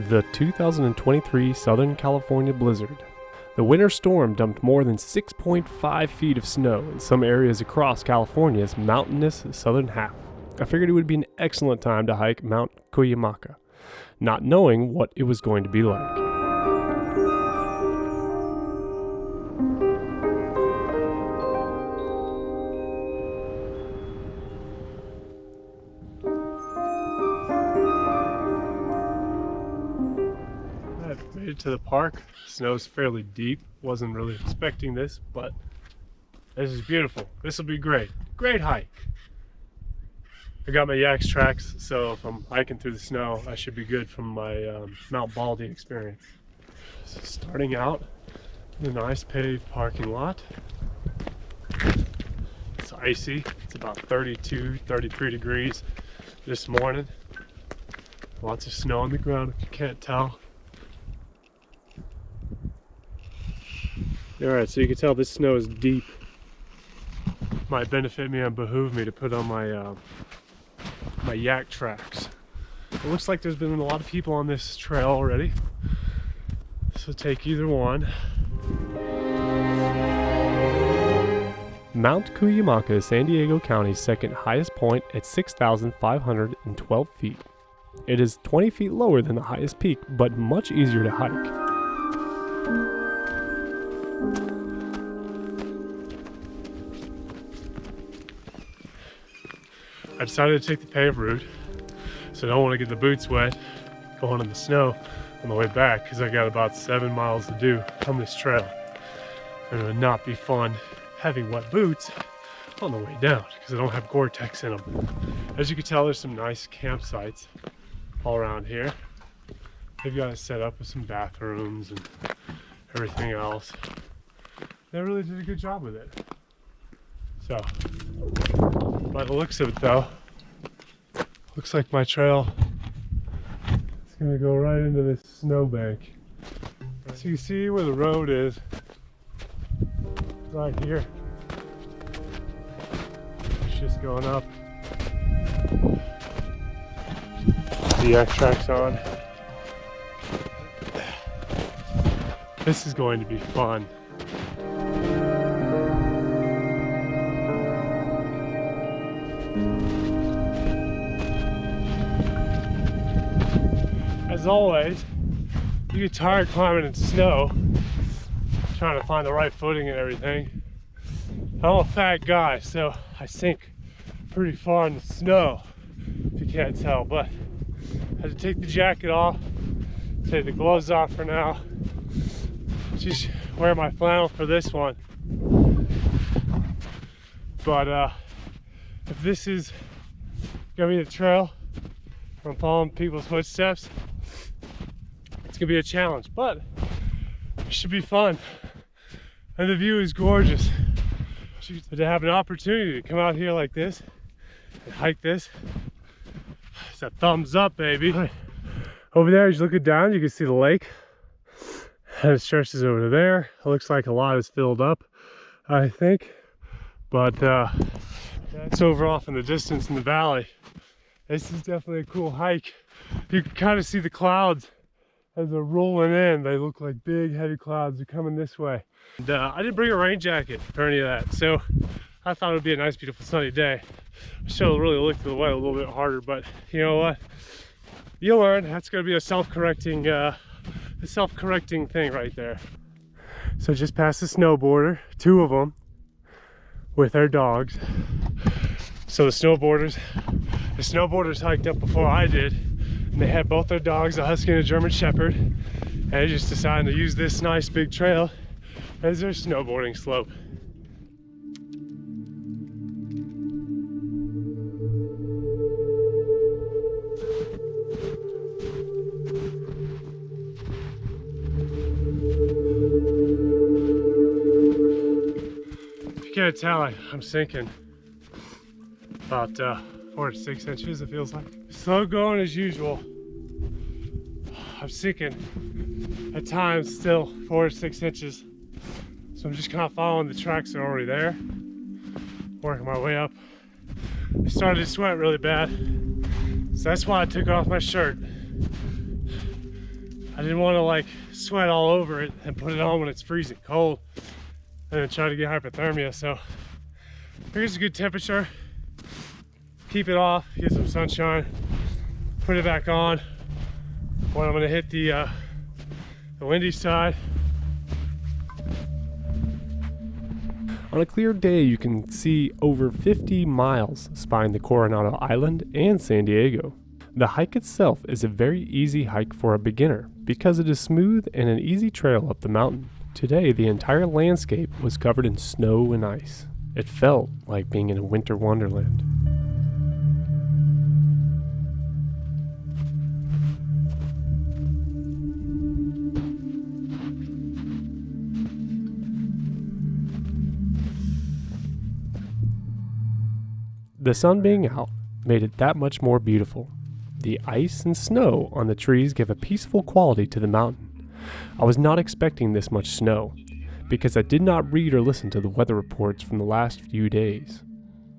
The 2023 Southern California blizzard. The winter storm dumped more than 6.5 feet of snow in some areas across California's mountainous southern half. I figured it would be an excellent time to hike Mount Cuyamaca, not knowing what it was going to be like. Made it to the park. Snow's fairly deep. Wasn't really expecting this, but this is beautiful. This will be great. Great hike. I got my Yaks tracks, so if I'm hiking through the snow, I should be good from my Mount Baldy experience. So starting out in a nice paved parking lot. It's icy. It's about 32, 33 degrees this morning. Lots of snow on the ground if you can't tell. Alright, so you can tell this snow is deep. Might benefit me and behoove me to put on my my yak tracks. It looks like there's been a lot of people on this trail already, so take either one. Mount Cuyamaca is San Diego County's second highest point at 6,512 feet. It is 20 feet lower than the highest peak, but much easier to hike. I decided to take the paved route, so I don't want to get the boots wet going in the snow on the way back, because I got about 7 miles to do on this trail. And it would not be fun having wet boots on the way down, because I don't have Gore-Tex in them. As you can tell, there's some nice campsites all around here. They've got it set up with some bathrooms and everything else. They really did a good job with it. So, by the looks of it though, looks like my trail is going to go right into this snowbank. So you see where the road is, right here. It's just going up. The yak tracks on. This is going to be fun. As always, you get tired climbing in snow, trying to find the right footing and everything. I'm a fat guy, so I sink pretty far in the snow, if you can't tell, but I had to take the jacket off, take the gloves off for now, just wear my flannel for this one. But if this is gonna be the trail, if I'm following people's footsteps, it's gonna be a challenge, but it should be fun. And the view is gorgeous. But to have an opportunity to come out here like this and hike this, it's a thumbs up, baby. Over there, as you look down, you can see the lake. And it stretches over to there. It looks like a lot is filled up, I think. But that's over off in the distance in the valley. This is definitely a cool hike. You can kind of see the clouds as they're rolling in. They look like big, heavy clouds. They're coming this way. And, I didn't bring a rain jacket or any of that, so I thought it would be a nice, beautiful, sunny day. I should have really looked at the weather a little bit harder, but you know what? You'll learn. That's going to be a self-correcting thing right there. So just past the snowboarder, two of them with their dogs. So the snowboarders hiked up before I did, and they had both their dogs, a husky and a German shepherd, and they just decided to use this nice big trail as their snowboarding slope. If you can't tell, I'm sinking about 4 to 6 inches, it feels like. Slow going as usual. I'm sinking at times still 4 to 6 inches. So I'm just kind of following the tracks that are already there, working my way up. I started to sweat really bad, so that's why I took off my shirt. I didn't want to like sweat all over it and put it on when it's freezing cold and then try to get hypothermia. So I think it's a good temperature. Keep it off, get some sunshine, put it back on when I'm gonna hit the windy side. On a clear day, you can see over 50 miles spanning the Coronado Island and San Diego. The hike itself is a very easy hike for a beginner because it is smooth and an easy trail up the mountain. Today, the entire landscape was covered in snow and ice. It felt like being in a winter wonderland. The sun being out made it that much more beautiful. The ice and snow on the trees give a peaceful quality to the mountain. I was not expecting this much snow because I did not read or listen to the weather reports from the last few days.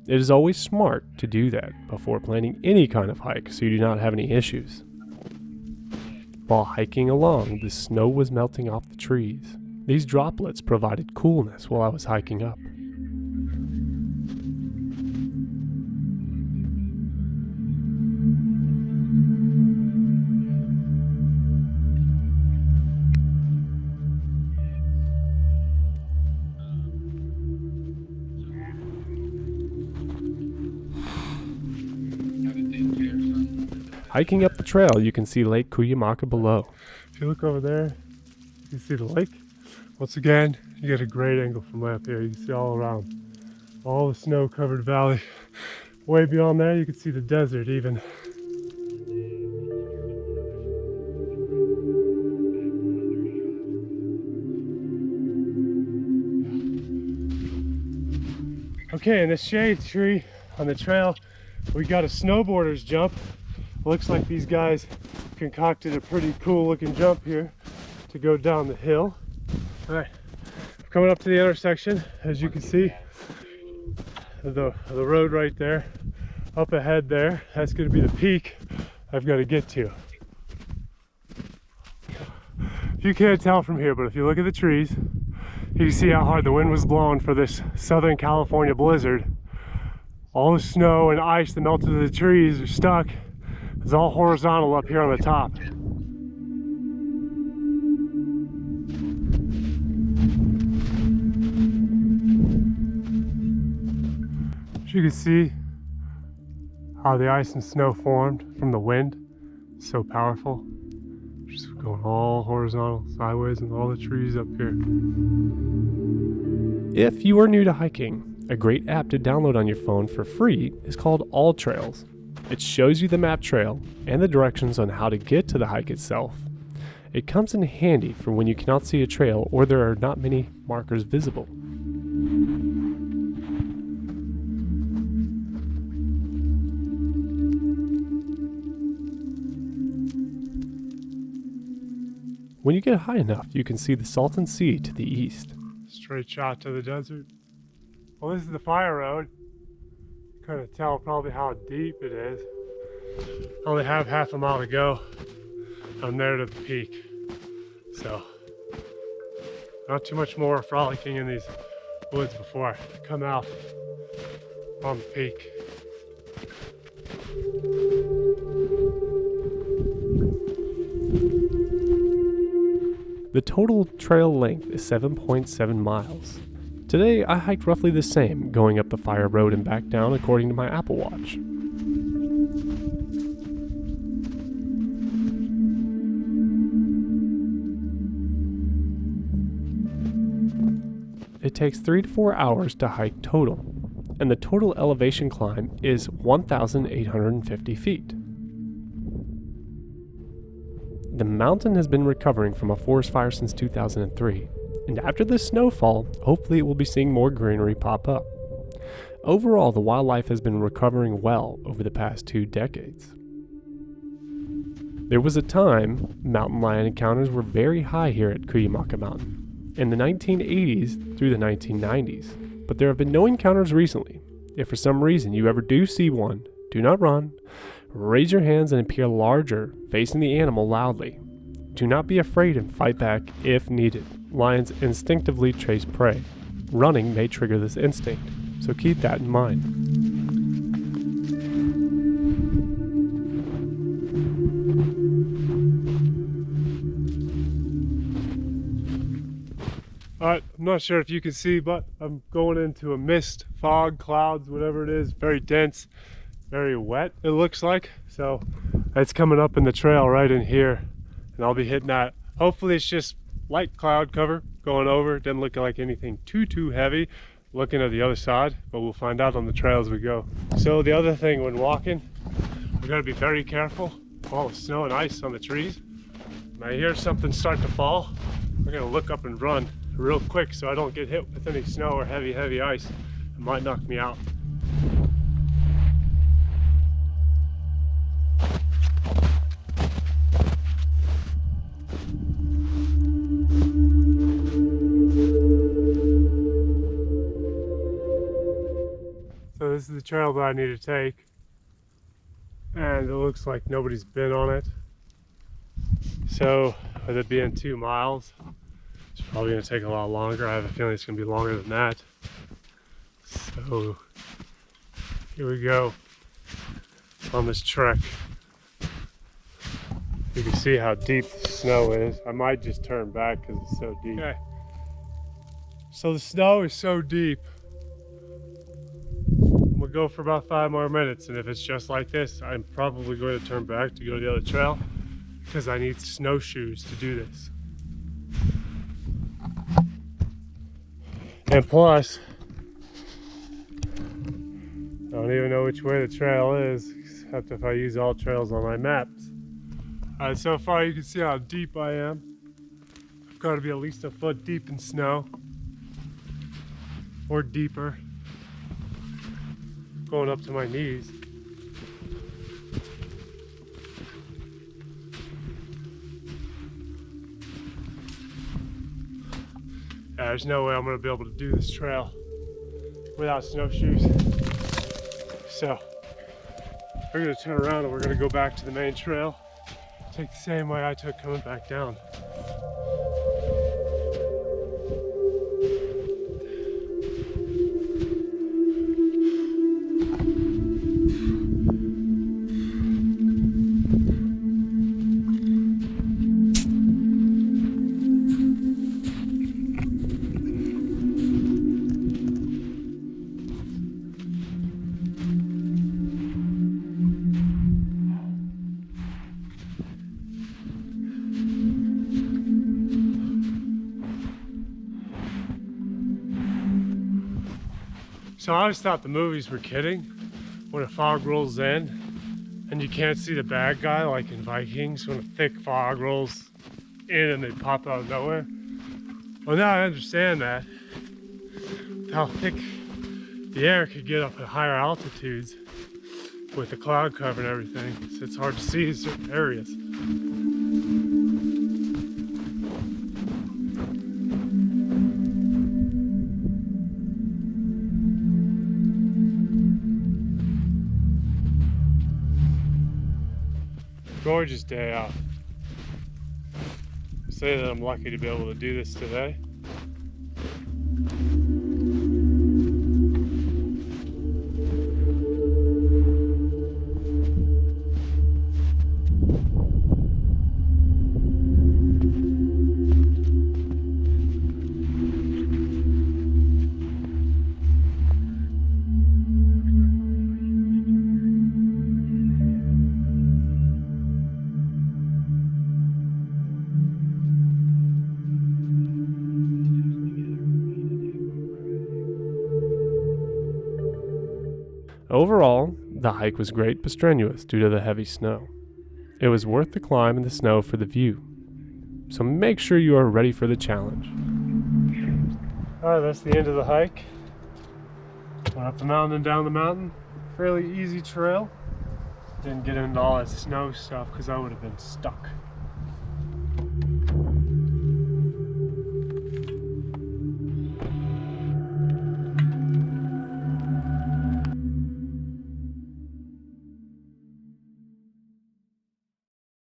It is always smart to do that before planning any kind of hike so you do not have any issues. While hiking along, the snow was melting off the trees. These droplets provided coolness while I was hiking up. Hiking up the trail, you can see Lake Cuyamaca below. If you look over there, you can see the lake. Once again, you get a great angle from up here. You can see all around, all the snow-covered valley. Way beyond there, you can see the desert even. Okay, in this shade tree on the trail, we got a snowboarder's jump. Looks like these guys concocted a pretty cool looking jump here to go down the hill. All right, coming up to the intersection, as you can see, the road right there. Up ahead there, that's gonna be the peak I've got to get to. You can't tell from here, but if you look at the trees, you can see how hard the wind was blowing for this Southern California blizzard. All the snow and ice that melted to the trees are stuck. It's all horizontal up here on the top. As you can see how the ice and snow formed from the wind, so powerful. Just going all horizontal, sideways, and all the trees up here. If you are new to hiking, a great app to download on your phone for free is called All Trails. It shows you the map trail and the directions on how to get to the hike itself. It comes in handy for when you cannot see a trail or there are not many markers visible. When you get high enough, you can see the Salton Sea to the east. Straight shot to the desert. Well, this is the fire road. Kind of tell probably how deep it is. I only have half a mile to go. I'm there to the peak. So, not too much more frolicking in these woods before I come out on the peak. The total trail length is 7.7 miles. Today, I hiked roughly the same, going up the fire road and back down according to my Apple Watch. It takes 3 to 4 hours to hike total, and the total elevation climb is 1,850 feet. The mountain has been recovering from a forest fire since 2003. And after this snowfall, hopefully it will be seeing more greenery pop up. Overall, the wildlife has been recovering well over the past 2 decades. There was a time mountain lion encounters were very high here at Cuyamaca Mountain in the 1980s through the 1990s, but there have been no encounters recently. If for some reason you ever do see one, do not run. Raise your hands and appear larger, facing the animal loudly. Do not be afraid and fight back if needed. Lions instinctively chase prey. Running may trigger this instinct, so keep that in mind. Alright, I'm not sure if you can see, but I'm going into a mist, fog, clouds, whatever it is, very dense, very wet it looks like. So it's coming up in the trail right in here, and I'll be hitting that. Hopefully it's just light cloud cover going over. It didn't look like anything too heavy looking at the other side, but we'll find out on the trail as we go. So the other thing when walking, we gotta be very careful. All the snow and ice on the trees. When I hear something start to fall, we're gonna look up and run real quick so I don't get hit with any snow or heavy ice. It might knock me out. So this is the trail that I need to take, and it looks like nobody's been on it. So with it being 2 miles, it's probably going to take a lot longer. I have a feeling it's going to be longer than that. So here we go on this trek. You can see how deep the snow is. I might just turn back because it's so deep. Okay. So the snow is so deep. I'm going to go for about 5 more minutes, and if it's just like this, I'm probably going to turn back to go to the other trail because I need snowshoes to do this. And plus, I don't even know which way the trail is, except if I use all trails on my maps. So far you can see how deep I am. I've got to be at least a foot deep in snow, or deeper, going up to my knees. Yeah, there's no way I'm going to be able to do this trail without snowshoes. So we're going to turn around and we're going to go back to the main trail. Take the same way I took coming back down. So I always thought the movies were kidding when a fog rolls in and you can't see the bad guy like in Vikings when a thick fog rolls in and they pop out of nowhere. Well, now I understand that. How thick the air could get up at higher altitudes with the cloud cover and everything. So it's hard to see in certain areas. Gorgeous day out. I say that I'm lucky to be able to do this today. Overall, the hike was great but strenuous due to the heavy snow. It was worth the climb in the snow for the view, so make sure you are ready for the challenge. Alright, that's the end of the hike. Went up the mountain and down the mountain. Fairly easy trail. Didn't get into all that snow stuff because I would have been stuck.